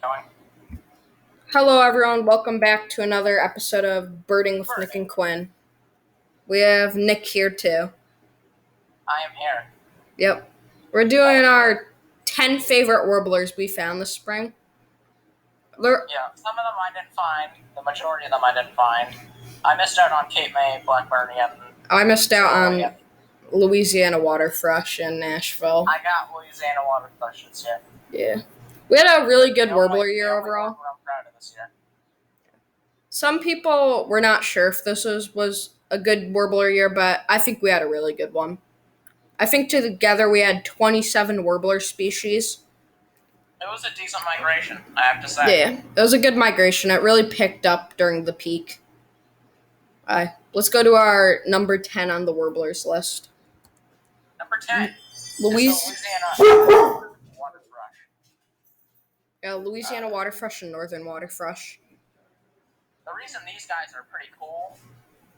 Going. Hello, everyone. Welcome back to another episode of Birding with Nick and Quinn. We have Nick here, too. I am here. Yep. We're doing our 10 favorite warblers we found this spring. Yeah, some of them I didn't find. The majority of them I didn't find. I missed out on Cape May, Blackbird, and I missed out on Louisiana Waterthrush in Nashville. I got Louisiana Waterthrush this year. Yeah. We had a really good warbler year overall. I'm proud of this year. Some people were not sure if this was a good warbler year, but I think we had a really good one. I think together we had 27 warbler species. It was a decent migration, I have to say. Yeah, it was a good migration. It really picked up during the peak. Let's go to our number 10 on the warblers list. Number 10. Louisiana Waterthrush. Yeah, Louisiana Waterthrush and Northern Waterthrush. The reason these guys are pretty cool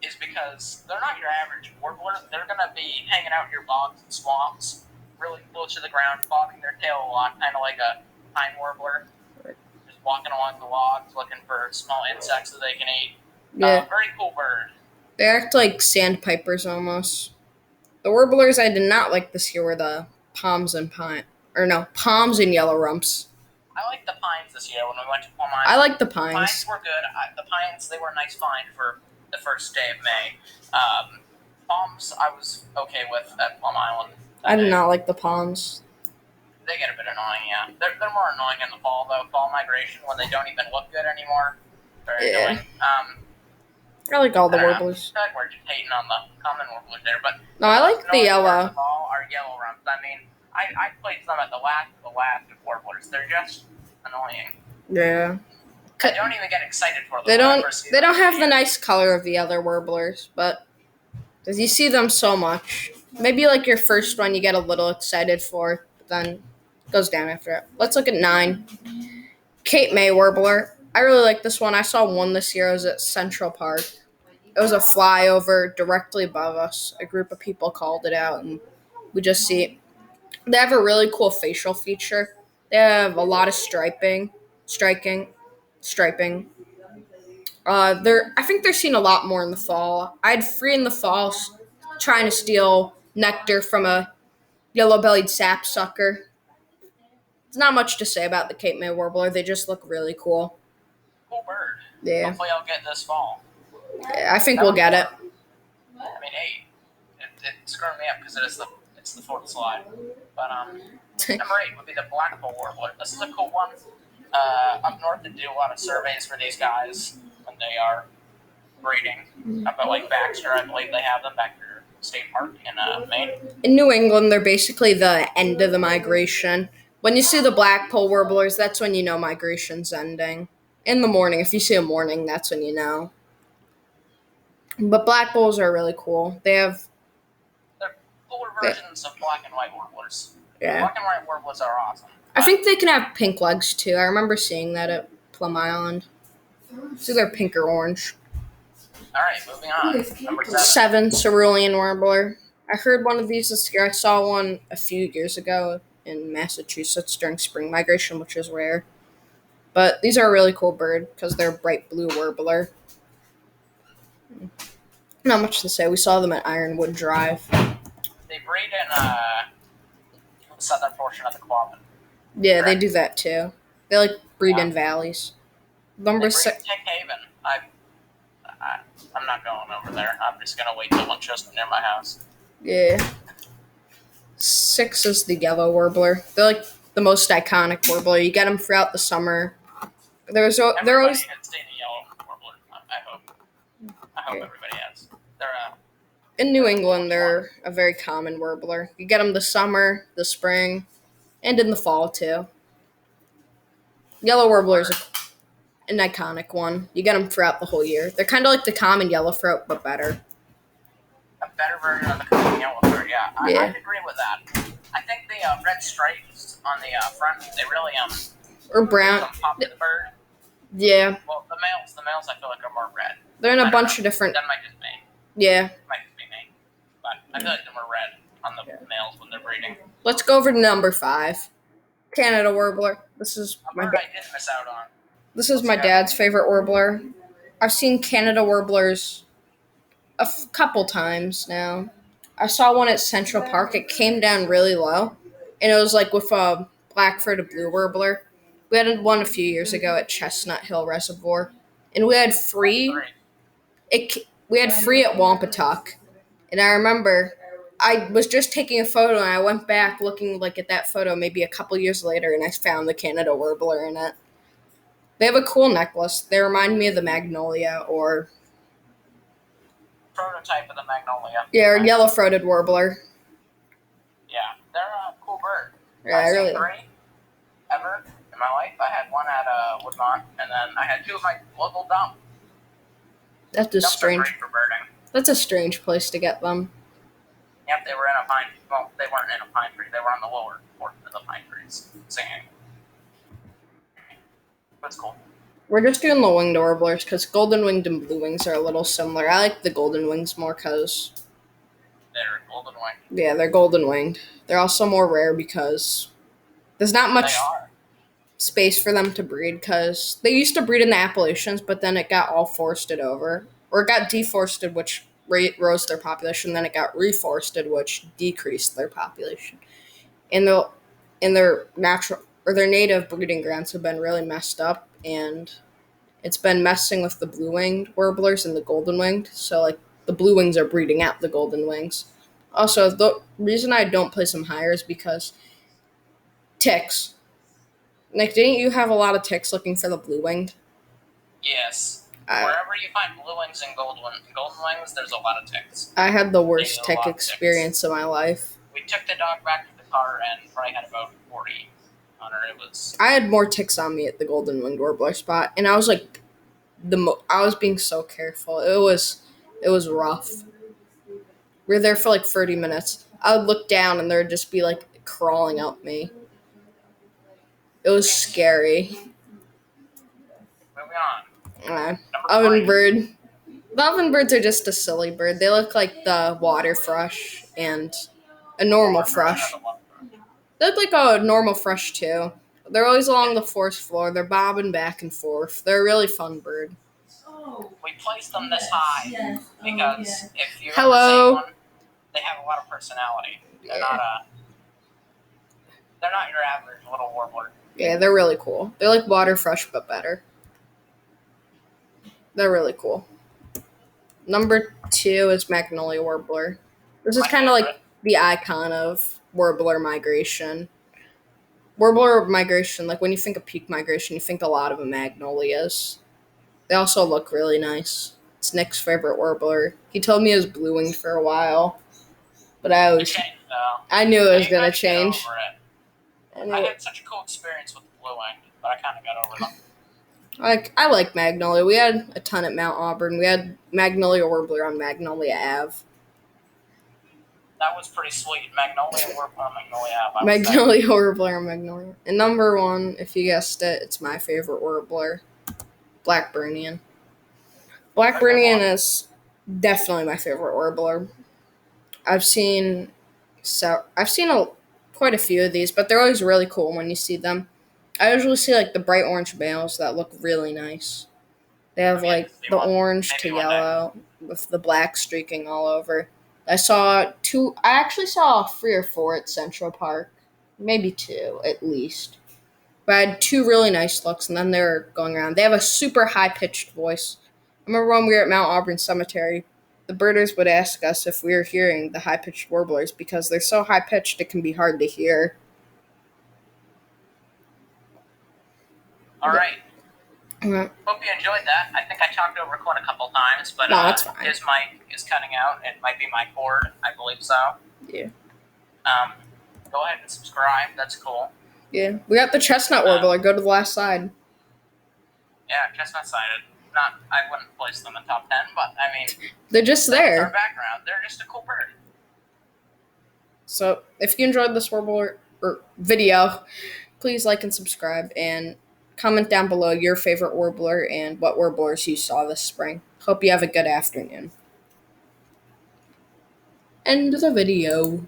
is because they're not your average warbler. They're going to be hanging out in your bogs and swamps, really close to the ground, bobbing their tail a lot, kind of like a pine warbler. Just walking along the logs, looking for small insects that they can eat. Yeah. Very cool bird. They act like sandpipers almost. The warblers I did not like this year were the palms and yellow rumps. I liked the pines this year when we went to Plum Island. I like the pines. Pines were good. The pines, they were a nice find for the first day of May. Palms, I was okay with at Plum Island. I did not like the palms. They get a bit annoying, yeah. They're more annoying in the fall, though. Fall migration, when they don't even look good anymore. Very annoying. I like all the warblers. I feel like we're just hating on the common warblers there, but no, I like the yellow. All are yellow rumps. I mean, I placed them at the last of warblers. They're just annoying. Yeah. I don't even get excited for them. They don't have the nice color of the other warblers, but because you see them so much, maybe like your first one you get a little excited for, but then it goes down after it. Let's look at 9. Cape May warbler. I really like this one. I saw one this year. It was at Central Park. It was a flyover directly above us. A group of people called it out, and we just see it. They have a really cool facial feature. They have a lot of striping. I think they're seen a lot more in the fall. I had 3 in the fall trying to steal nectar from a yellow-bellied sapsucker. There's not much to say about the Cape May warbler. They just look really cool. Cool bird. Yeah. Hopefully I'll get this fall. Yeah, I think we'll get it. I mean, hey, it screwed me up because it's the fourth slide. But number 8 would be the Blackpoll warbler. This is a cool one. Up north, they do a lot of surveys for these guys when they are breeding. Up at Lake Baxter, I believe they have them, Baxter State Park in Maine. In New England, they're basically the end of the migration. When you see the Blackpoll warblers, that's when you know migration's ending. In the morning, if you see a morning, that's when you know. But Blackpolls are really cool. They're cooler versions of black and white warblers. Yeah. Black and white warblers are awesome. I think they can have pink legs, too. I remember seeing that at Plum Island. It's either pink or orange. All right, moving on. Number 7, cerulean warbler. I heard one of these this year. I saw one a few years ago in Massachusetts during spring migration, which is rare. But these are a really cool bird because they're a bright blue warbler. Not much to say. We saw them at Ironwood Drive. They breed in the southern portion of the Quabbin. Yeah, they do that too. They breed in valleys. Number 6. Tick Haven. I'm not going over there. I'm just gonna wait till one shows up near my house. Yeah. 6 is the yellow warbler. They're the most iconic warbler. You get them throughout the summer. They're always had seen a yellow warbler. I hope everybody has. They're in New England, they're a very common warbler. You get them the summer, the spring, and in the fall too. Yellow warbler is an iconic one. You get them throughout the whole year. They're kind of like the common yellowthroat, but better. A better version of the common yellowthroat, yeah. I'd agree with that. I think the red stripes on the front, they really or brown. Pop to the bird. Yeah. Well, the males I feel like are more red. They're in a bunch of different. That might just be. Yeah. Might just be me, but I feel like they're more red on the males when they're breeding. Let's go over to number 5. Canada warbler. This is A bird I did miss out on. my dad's favorite warbler. I've seen Canada warblers couple times now. I saw one at Central Park. It came down really low, and it was like with a black-footed blue warbler. We had one a few years ago at Chestnut Hill Reservoir, and we had free. We had free at Wampatuck, and I remember I was just taking a photo, and I went back looking like at that photo maybe a couple years later, and I found the Canada warbler in it. They have a cool necklace. They remind me of the magnolia or Prototype of the magnolia. yeah, or yellow-throated warbler. Yeah, they're a cool bird. Yeah, I've I seen really. 3 ever in my life. I had one at Woodmont, and then I had 2 at my local dump. That's a Dumps are strange. great for birding. That's a strange place to get them. Yep, they were in a pine. Well, they weren't in a pine tree. They were on the lower portion of the pine trees, singing. That's cool. We're just doing the winged warblers because golden winged and blue wings are a little similar. I like the golden wings more because They're golden wing. yeah, they're golden winged. They're also more rare because there's not much They are. space for them to breed because they used to breed in the Appalachians, but then it got all forested over, or it got deforested, which rose their population. Then it got reforested, which decreased their population. And their natural or their native breeding grounds have been really messed up, and it's been messing with the blue winged warblers and the golden winged. So like the blue wings are breeding out the golden wings. Also, the reason I don't place them higher is because ticks. Nick, didn't you have a lot of ticks looking for the blue winged? Yes. Wherever you find blue wings and golden wings, there's a lot of ticks. I had the worst There's a tick lot of experience of my life. We took the dog back to the car and probably had about 40 on her. It was. I had more ticks on me at the golden winged warbler spot, and I was like, I was being so careful. It was rough. We were there for like 30 minutes. I would look down and there would just be like crawling up me. It was scary. Moving on. Number Ovenbird. The ovenbirds are just a silly bird. They look like the water thrush and a normal thrush. They look like a normal thrush too. They're always along the forest floor. They're bobbing back and forth. They're a really fun bird. We placed them this high because if you Hello. ever see one, they have a lot of personality. They're Yeah. They're not your average little warbler. Yeah, they're really cool. They're like water thrush but better. They're really cool. Number 2 is Magnolia Warbler. This is kind of like the icon of warbler migration. Warbler migration, like when you think of peak migration, you think a lot of magnolias. They also look really nice. It's Nick's favorite warbler. He told me it was blue winged for a while, but I knew it was gonna change. I had such a cool experience with blue winged, but I kind of got over them. I like Magnolia. We had a ton at Mount Auburn. We had Magnolia Warbler on Magnolia Ave. That was pretty sweet. Magnolia Warbler on Magnolia Ave. Magnolia Warbler on Magnolia. And number 1, if you guessed it, it's my favorite warbler, Blackburnian. Blackburnian is definitely my favorite warbler. I've seen quite a few of these, but they're always really cool when you see them. I usually see like the bright orange males that look really nice. They have like the orange to yellow with the black streaking all over. I actually saw 3 or 4 at Central Park. Maybe 2 at least. But I had 2 really nice looks, and then they're going around. They have a super high-pitched voice. I remember when we were at Mount Auburn Cemetery, the birders would ask us if we were hearing the high-pitched warblers because they're so high-pitched it can be hard to hear. All right. Mm-hmm. Hope you enjoyed that. I think I talked over Quinn a couple times, but No, that's fine. His mic is cutting out. It might be my cord. I believe so. Yeah. Go ahead and subscribe. That's cool. Yeah. We got the chestnut warbler. Go to the last side. Yeah, chestnut-sided. I wouldn't place them in top 10, but I mean, they're just Their there. background. They're just a cool bird. So if you enjoyed this warbler video, please like and subscribe and comment down below your favorite warbler and what warblers you saw this spring. Hope you have a good afternoon. End of the video.